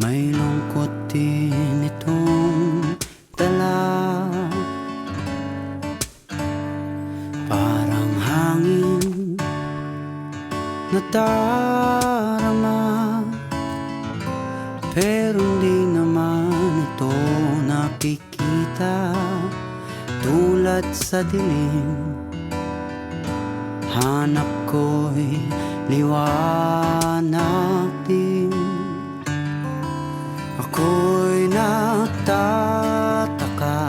May lungkot din itong dala, parang hangin na darama, pero hindi naman ito nakikita. Tulad sa dilim, hanap ko'y liwanag din. Ako'y nagtataka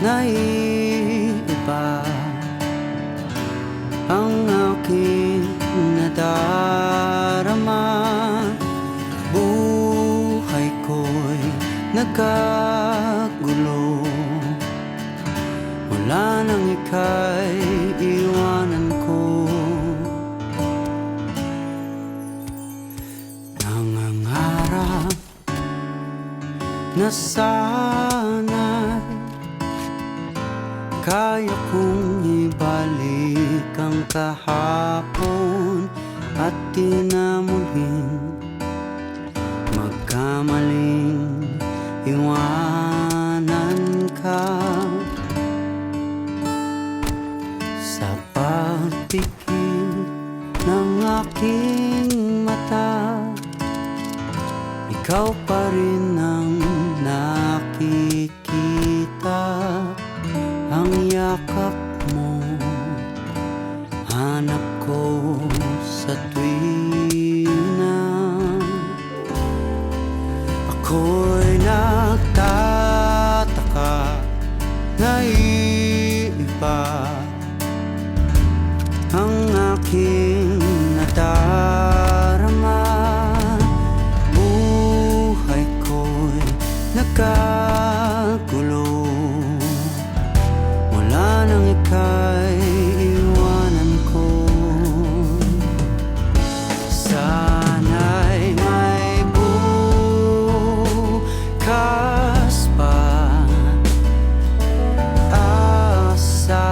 na iba ang aking nadarama. Buhay ko'y nagkagulo, wala nang ika'y iwanan ko. Nangangarap na sana'y kaya kong ibalik ang kahapon at di na muling magkamaling iwanan ka. Sa pagpikit ng aking mata, ikaw pa rin ang